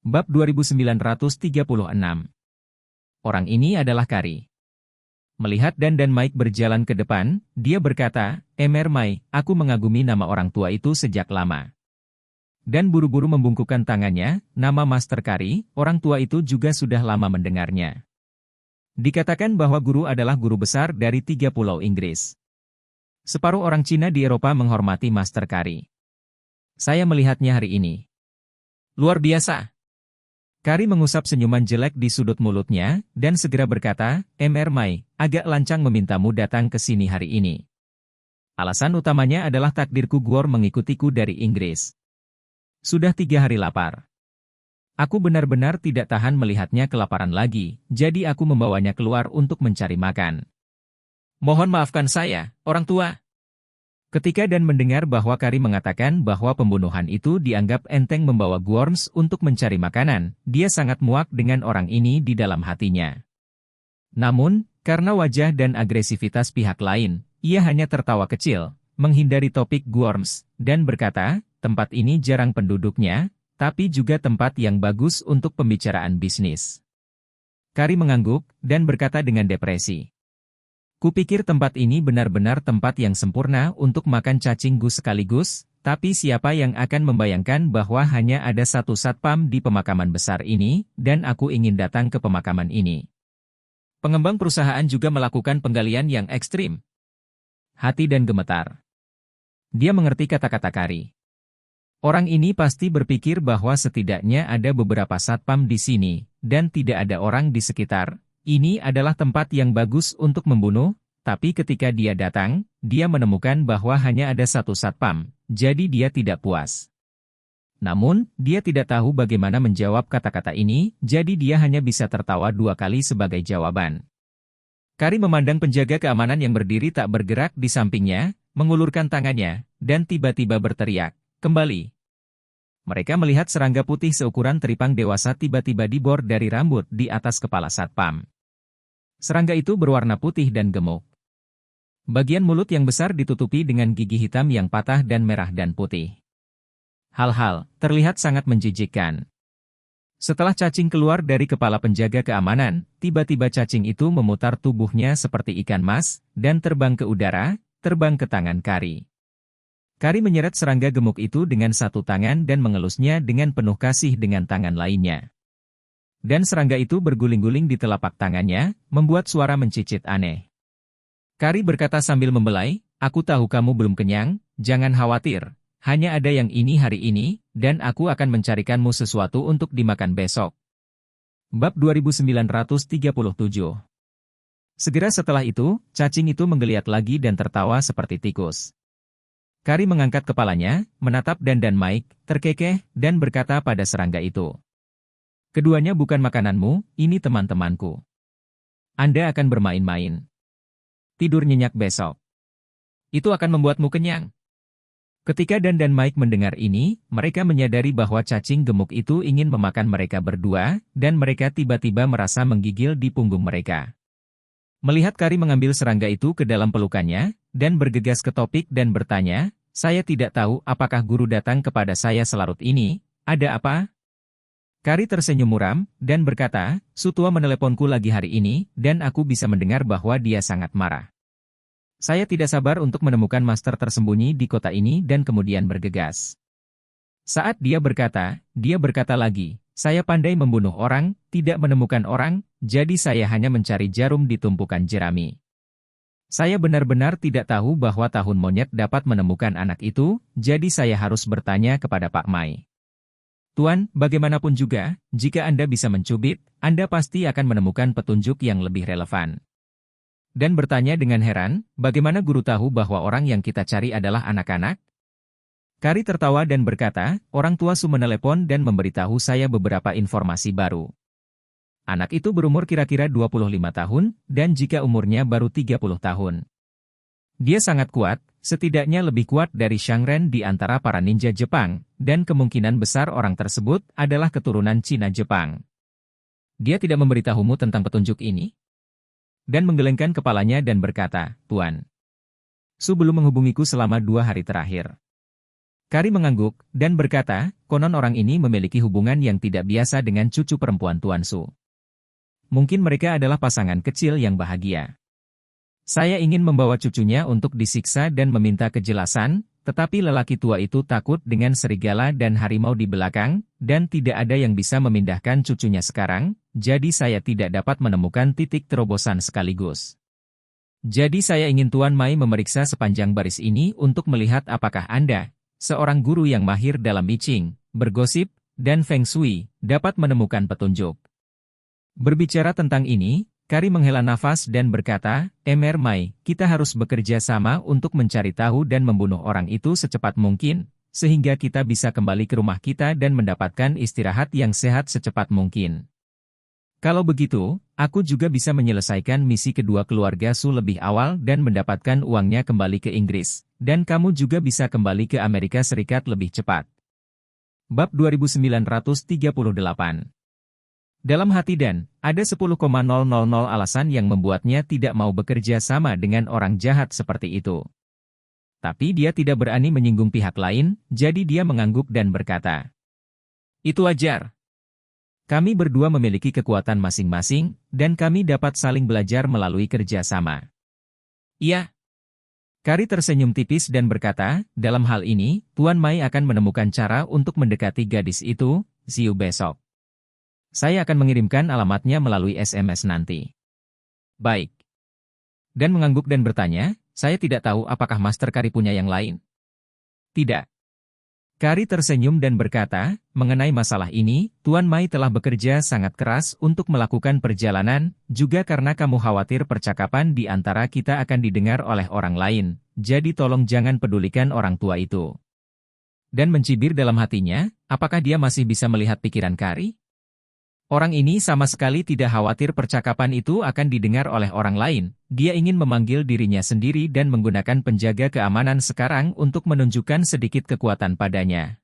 Bab 2936. Orang ini adalah Kari. Melihat Dan dan Mike berjalan ke depan, dia berkata, Mai, aku mengagumi nama orang tua itu sejak lama. Dan buru-buru membungkukkan tangannya, nama Master Kari, orang tua itu juga sudah lama mendengarnya. Dikatakan bahwa guru adalah guru besar dari 3 pulau Inggris. Separuh orang Cina di Eropa menghormati Master Kari. Saya melihatnya hari ini. Luar biasa. Kari mengusap senyuman jelek di sudut mulutnya, dan segera berkata, Mai, agak lancang memintamu datang ke sini hari ini. Alasan utamanya adalah takdirku Gwor mengikutiku dari Inggris. Sudah 3 hari lapar. Aku benar-benar tidak tahan melihatnya kelaparan lagi, jadi aku membawanya keluar untuk mencari makan. Mohon maafkan saya, orang tua. Ketika Dan mendengar bahwa Kari mengatakan bahwa pembunuhan itu dianggap enteng membawa Gworms untuk mencari makanan, dia sangat muak dengan orang ini di dalam hatinya. Namun, karena wajah dan agresivitas pihak lain, ia hanya tertawa kecil, menghindari topik Gworms, dan berkata, tempat ini jarang penduduknya, tapi juga tempat yang bagus untuk pembicaraan bisnis. Kari mengangguk, dan berkata dengan depresi. Kupikir tempat ini benar-benar tempat yang sempurna untuk makan cacing gus sekaligus, tapi siapa yang akan membayangkan bahwa hanya ada satu satpam di pemakaman besar ini, dan aku ingin datang ke pemakaman ini. Pengembang perusahaan juga melakukan penggalian yang ekstrim. Hati Dan gemetar. Dia mengerti kata-kata Kari. Orang ini pasti berpikir bahwa setidaknya ada beberapa satpam di sini, dan tidak ada orang di sekitar. Ini adalah tempat yang bagus untuk membunuh, tapi ketika dia datang, dia menemukan bahwa hanya ada satu satpam, jadi dia tidak puas. Namun, dia tidak tahu bagaimana menjawab kata-kata ini, jadi dia hanya bisa tertawa 2 kali sebagai jawaban. Kari memandang penjaga keamanan yang berdiri tak bergerak di sampingnya, mengulurkan tangannya, dan tiba-tiba berteriak, kembali. Mereka melihat serangga putih seukuran teripang dewasa tiba-tiba dibor dari rambut di atas kepala satpam. Serangga itu berwarna putih dan gemuk. Bagian mulut yang besar ditutupi dengan gigi hitam yang patah dan merah dan putih. Hal-hal terlihat sangat menjijikkan. Setelah cacing keluar dari kepala penjaga keamanan, tiba-tiba cacing itu memutar tubuhnya seperti ikan mas, dan terbang ke udara, terbang ke tangan Kari. Kari menyeret serangga gemuk itu dengan satu tangan dan mengelusnya dengan penuh kasih dengan tangan lainnya. Dan serangga itu berguling-guling di telapak tangannya, membuat suara mencicit aneh. Kari berkata sambil membelai, aku tahu kamu belum kenyang, jangan khawatir, hanya ada yang ini hari ini, dan aku akan mencarikanmu sesuatu untuk dimakan besok. Bab 2937. Segera setelah itu, cacing itu menggeliat lagi dan tertawa seperti tikus. Kari mengangkat kepalanya, menatap Dan dan Mike, terkekeh, dan berkata pada serangga itu. Keduanya bukan makananmu, ini teman-temanku. Anda akan bermain-main. Tidur nyenyak besok. Itu akan membuatmu kenyang. Ketika Dan dan Mike mendengar ini, mereka menyadari bahwa cacing gemuk itu ingin memakan mereka berdua, dan mereka tiba-tiba merasa menggigil di punggung mereka. Melihat Kari mengambil serangga itu ke dalam pelukannya, dan bergegas ke topik dan bertanya, saya tidak tahu apakah guru datang kepada saya selarut ini, ada apa? Kari tersenyum muram, dan berkata, Sutua meneleponku lagi hari ini, dan aku bisa mendengar bahwa dia sangat marah. Saya tidak sabar untuk menemukan master tersembunyi di kota ini dan kemudian bergegas. Saat dia berkata lagi, saya pandai membunuh orang, tidak menemukan orang, jadi saya hanya mencari jarum di tumpukan jerami. Saya benar-benar tidak tahu bahwa tahun monyet dapat menemukan anak itu, jadi saya harus bertanya kepada Pak Mai. Tuan, bagaimanapun juga, jika Anda bisa mencubit, Anda pasti akan menemukan petunjuk yang lebih relevan. Dan bertanya dengan heran, bagaimana guru tahu bahwa orang yang kita cari adalah anak-anak? Kari tertawa dan berkata, orang tua Su menelepon dan memberitahu saya beberapa informasi baru. Anak itu berumur kira-kira 25 tahun, dan jika umurnya baru 30 tahun. Dia sangat kuat, setidaknya lebih kuat dari Shangren di antara para ninja Jepang, dan kemungkinan besar orang tersebut adalah keturunan Cina Jepang. Dia tidak memberitahumu tentang petunjuk ini? Dan menggelengkan kepalanya dan berkata, Tuan. Su belum menghubungiku selama 2 hari terakhir. Kari mengangguk, dan berkata, konon orang ini memiliki hubungan yang tidak biasa dengan cucu perempuan Tuan Su. Mungkin mereka adalah pasangan kecil yang bahagia. Saya ingin membawa cucunya untuk disiksa dan meminta kejelasan, tetapi lelaki tua itu takut dengan serigala dan harimau di belakang, dan tidak ada yang bisa memindahkan cucunya sekarang, jadi saya tidak dapat menemukan titik terobosan sekaligus. Jadi saya ingin Tuan Mai memeriksa sepanjang baris ini untuk melihat apakah Anda, seorang guru yang mahir dalam I Ching, bergosip, dan Feng Shui, dapat menemukan petunjuk. Berbicara tentang ini, Kari menghela nafas dan berkata, Emer Mai, kita harus bekerja sama untuk mencari tahu dan membunuh orang itu secepat mungkin, sehingga kita bisa kembali ke rumah kita dan mendapatkan istirahat yang sehat secepat mungkin. Kalau begitu, aku juga bisa menyelesaikan misi kedua keluarga Su lebih awal dan mendapatkan uangnya kembali ke Inggris, dan kamu juga bisa kembali ke Amerika Serikat lebih cepat. Bab 2938. Dalam hati Dan, ada 10,000 alasan yang membuatnya tidak mau bekerja sama dengan orang jahat seperti itu. Tapi dia tidak berani menyinggung pihak lain, jadi dia mengangguk dan berkata, itu wajar. Kami berdua memiliki kekuatan masing-masing, dan kami dapat saling belajar melalui kerja sama. Iya. Kari tersenyum tipis dan berkata, dalam hal ini, Tuan Mai akan menemukan cara untuk mendekati gadis itu, Ziu besok. Saya akan mengirimkan alamatnya melalui SMS nanti. Baik. Dan mengangguk dan bertanya, saya tidak tahu apakah Master Kari punya yang lain. Tidak. Kari tersenyum dan berkata, mengenai masalah ini, Tuan Mai telah bekerja sangat keras untuk melakukan perjalanan, juga karena kamu khawatir percakapan di antara kita akan didengar oleh orang lain, jadi tolong jangan pedulikan orang tua itu. Dan mencibir dalam hatinya, apakah dia masih bisa melihat pikiran Kari? Orang ini sama sekali tidak khawatir percakapan itu akan didengar oleh orang lain, dia ingin memanggil dirinya sendiri dan menggunakan penjaga keamanan sekarang untuk menunjukkan sedikit kekuatan padanya.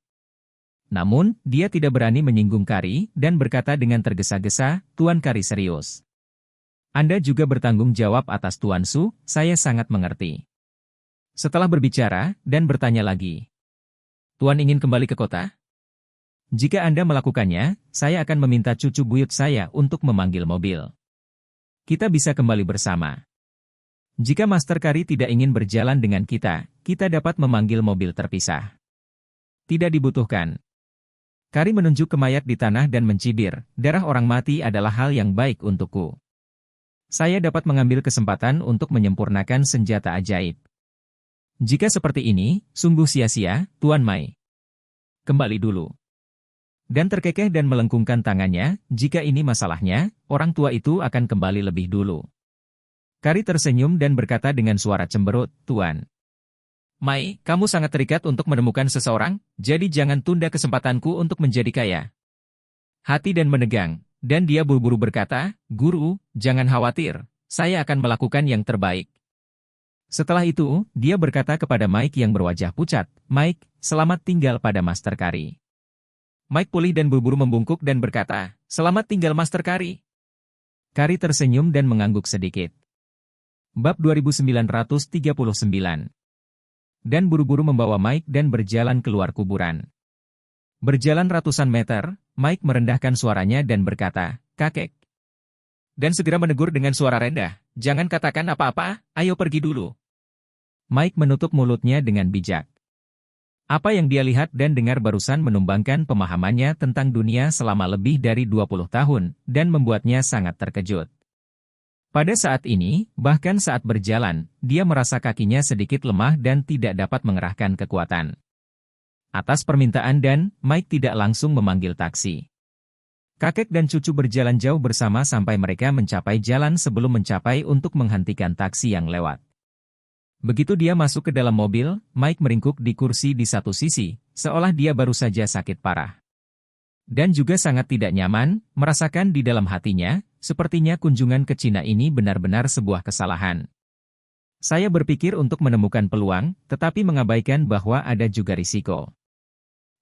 Namun, dia tidak berani menyinggung Kari dan berkata dengan tergesa-gesa, Tuan Kari serius. Anda juga bertanggung jawab atas Tuan Su, saya sangat mengerti. Setelah berbicara, dan bertanya lagi. Tuan ingin kembali ke kota? Jika Anda melakukannya, saya akan meminta cucu buyut saya untuk memanggil mobil. Kita bisa kembali bersama. Jika Master Kari tidak ingin berjalan dengan kita, kita dapat memanggil mobil terpisah. Tidak dibutuhkan. Kari menunjuk ke mayat di tanah dan mencibir, darah orang mati adalah hal yang baik untukku. Saya dapat mengambil kesempatan untuk menyempurnakan senjata ajaib. Jika seperti ini, sungguh sia-sia, Tuan Mai. Kembali dulu. Dan terkekeh dan melengkungkan tangannya, jika ini masalahnya, orang tua itu akan kembali lebih dulu. Kari tersenyum dan berkata dengan suara cemberut, Tuan Mai, kamu sangat terikat untuk menemukan seseorang, jadi jangan tunda kesempatanku untuk menjadi kaya. Hati Dan menegang, dan dia buru-buru berkata, Guru, jangan khawatir, saya akan melakukan yang terbaik. Setelah itu, dia berkata kepada Mike yang berwajah pucat, Mike, selamat tinggal pada Master Kari. Mike pulih dan buru-buru membungkuk dan berkata, selamat tinggal Master Kari. Kari tersenyum dan mengangguk sedikit. Bab 2939. Dan buru-buru membawa Mike dan berjalan keluar kuburan. Berjalan ratusan meter, Mike merendahkan suaranya dan berkata, kakek. Dan segera menegur dengan suara rendah, jangan katakan apa-apa, ayo pergi dulu. Mike menutup mulutnya dengan bijak. Apa yang dia lihat dan dengar barusan menumbangkan pemahamannya tentang dunia selama lebih dari 20 tahun, dan membuatnya sangat terkejut. Pada saat ini, bahkan saat berjalan, dia merasa kakinya sedikit lemah dan tidak dapat mengerahkan kekuatan. Atas permintaan Dan, Mike tidak langsung memanggil taksi. Kakek dan cucu berjalan jauh bersama sampai mereka mencapai jalan sebelum mencapai untuk menghentikan taksi yang lewat. Begitu dia masuk ke dalam mobil, Mike meringkuk di kursi di satu sisi, seolah dia baru saja sakit parah. Dan juga sangat tidak nyaman, merasakan di dalam hatinya, sepertinya kunjungan ke Cina ini benar-benar sebuah kesalahan. Saya berpikir untuk menemukan peluang, tetapi mengabaikan bahwa ada juga risiko.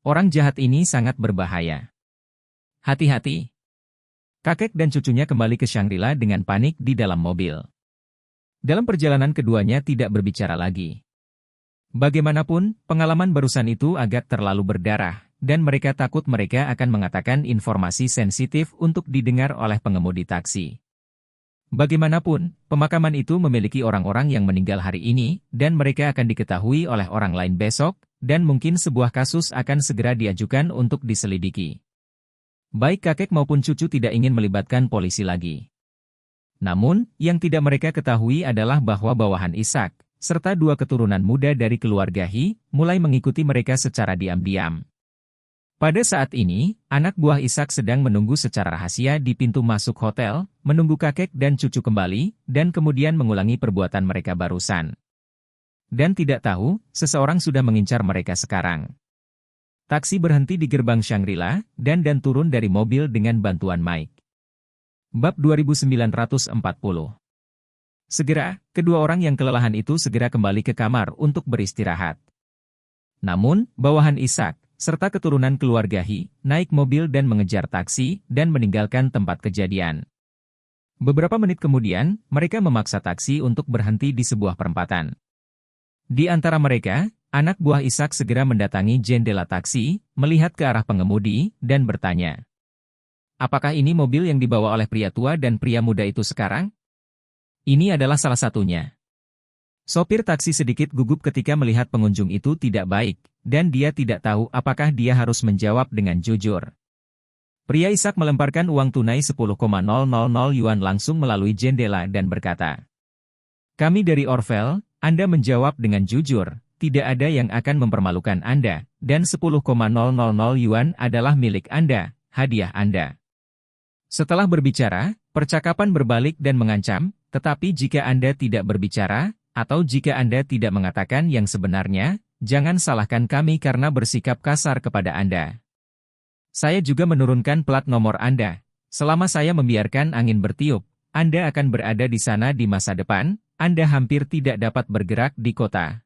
Orang jahat ini sangat berbahaya. Hati-hati. Kakek dan cucunya kembali ke Shangri-La dengan panik di dalam mobil. Dalam perjalanan keduanya tidak berbicara lagi. Bagaimanapun, pengalaman barusan itu agak terlalu berdarah, dan mereka takut mereka akan mengatakan informasi sensitif untuk didengar oleh pengemudi taksi. Bagaimanapun, pemakaman itu memiliki orang-orang yang meninggal hari ini, dan mereka akan diketahui oleh orang lain besok, dan mungkin sebuah kasus akan segera diajukan untuk diselidiki. Baik kakek maupun cucu tidak ingin melibatkan polisi lagi. Namun, yang tidak mereka ketahui adalah bahwa bawahan Ishak, serta dua keturunan muda dari keluarga Hi, mulai mengikuti mereka secara diam-diam. Pada saat ini, anak buah Ishak sedang menunggu secara rahasia di pintu masuk hotel, menunggu kakek dan cucu kembali, dan kemudian mengulangi perbuatan mereka barusan. Dan tidak tahu, seseorang sudah mengincar mereka sekarang. Taksi berhenti di gerbang Shangri-La, dan turun dari mobil dengan bantuan Mike. Bab 2940. Segera, kedua orang yang kelelahan itu segera kembali ke kamar untuk beristirahat. Namun, bawahan Ishak, serta keturunan keluarga Hi, naik mobil dan mengejar taksi, dan meninggalkan tempat kejadian. Beberapa menit kemudian, mereka memaksa taksi untuk berhenti di sebuah perempatan. Di antara mereka, anak buah Ishak segera mendatangi jendela taksi, melihat ke arah pengemudi, dan bertanya, "Apakah ini mobil yang dibawa oleh pria tua dan pria muda itu sekarang?" Ini adalah salah satunya. Sopir taksi sedikit gugup ketika melihat pengunjung itu tidak baik, dan dia tidak tahu apakah dia harus menjawab dengan jujur. Pria Ishak melemparkan uang tunai 10,000 yuan langsung melalui jendela dan berkata, "Kami dari Orvel, Anda menjawab dengan jujur, tidak ada yang akan mempermalukan Anda, dan 10,000 yuan adalah milik Anda, hadiah Anda." Setelah berbicara, percakapan berbalik dan mengancam, tetapi jika Anda tidak berbicara, atau jika Anda tidak mengatakan yang sebenarnya, jangan salahkan kami karena bersikap kasar kepada Anda. Saya juga menurunkan plat nomor Anda. Selama saya membiarkan angin bertiup, Anda akan berada di sana di masa depan, Anda hampir tidak dapat bergerak di kota.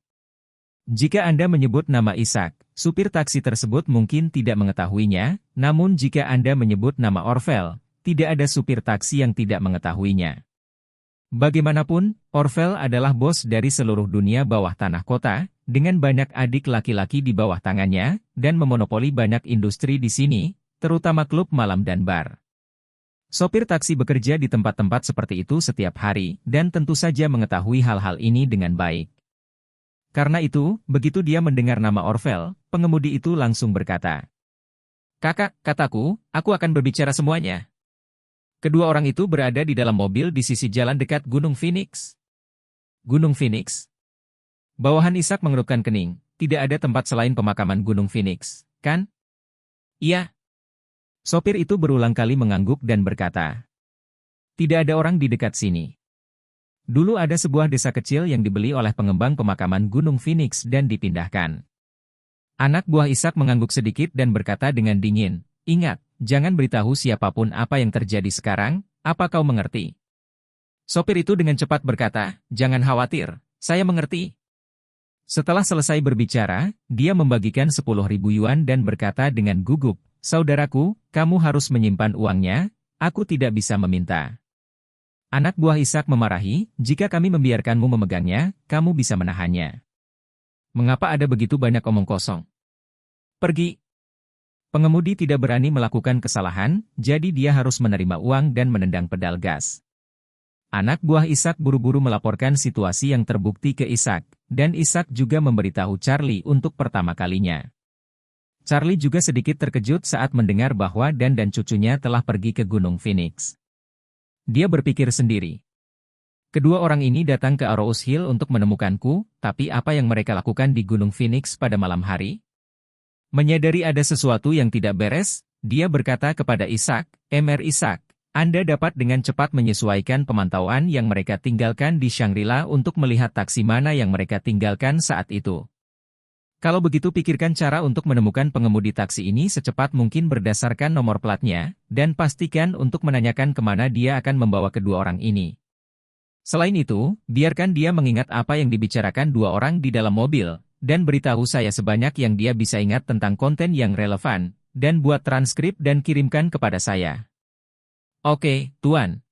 Jika Anda menyebut nama Ishak, supir taksi tersebut mungkin tidak mengetahuinya, namun jika Anda menyebut nama Orvel, tidak ada supir taksi yang tidak mengetahuinya. Bagaimanapun, Orvel adalah bos dari seluruh dunia bawah tanah kota, dengan banyak adik laki-laki di bawah tangannya, dan memonopoli banyak industri di sini, terutama klub malam dan bar. Sopir taksi bekerja di tempat-tempat seperti itu setiap hari, dan tentu saja mengetahui hal-hal ini dengan baik. Karena itu, begitu dia mendengar nama Orvel, pengemudi itu langsung berkata, "Kakak, kataku, aku akan berbicara semuanya." Kedua orang itu berada di dalam mobil di sisi jalan dekat Gunung Phoenix. Gunung Phoenix? Bawahan Ishak mengerutkan kening. Tidak ada tempat selain pemakaman Gunung Phoenix, kan? Iya. Sopir itu berulang kali mengangguk dan berkata, "Tidak ada orang di dekat sini. Dulu ada sebuah desa kecil yang dibeli oleh pengembang pemakaman Gunung Phoenix dan dipindahkan." Anak buah Ishak mengangguk sedikit dan berkata dengan dingin, "Ingat, jangan beritahu siapapun apa yang terjadi sekarang, apa kau mengerti?" Sopir itu dengan cepat berkata, "Jangan khawatir, saya mengerti." Setelah selesai berbicara, dia membagikan 10.000 yuan dan berkata dengan gugup, "Saudaraku, kamu harus menyimpan uangnya, aku tidak bisa meminta." Anak buah Ishak memarahi, "Jika kami membiarkanmu memegangnya, kamu bisa menahannya. Mengapa ada begitu banyak omong kosong? Pergi." Pengemudi tidak berani melakukan kesalahan, jadi dia harus menerima uang dan menendang pedal gas. Anak buah Ishak buru-buru melaporkan situasi yang terbukti ke Ishak, dan Ishak juga memberitahu Charlie untuk pertama kalinya. Charlie juga sedikit terkejut saat mendengar bahwa Dan dan cucunya telah pergi ke Gunung Phoenix. Dia berpikir sendiri. Kedua orang ini datang ke Arrows Hill untuk menemukanku, tapi apa yang mereka lakukan di Gunung Phoenix pada malam hari? Menyadari ada sesuatu yang tidak beres, dia berkata kepada Ishak, "Mr. Ishak, Anda dapat dengan cepat menyesuaikan pemantauan yang mereka tinggalkan di Shangri-La untuk melihat taksi mana yang mereka tinggalkan saat itu. Kalau begitu pikirkan cara untuk menemukan pengemudi taksi ini secepat mungkin berdasarkan nomor platnya, dan pastikan untuk menanyakan kemana dia akan membawa kedua orang ini. Selain itu, biarkan dia mengingat apa yang dibicarakan dua orang di dalam mobil, dan beritahu saya sebanyak yang dia bisa ingat tentang konten yang relevan, dan buat transkrip dan kirimkan kepada saya." "Oke, Tuan."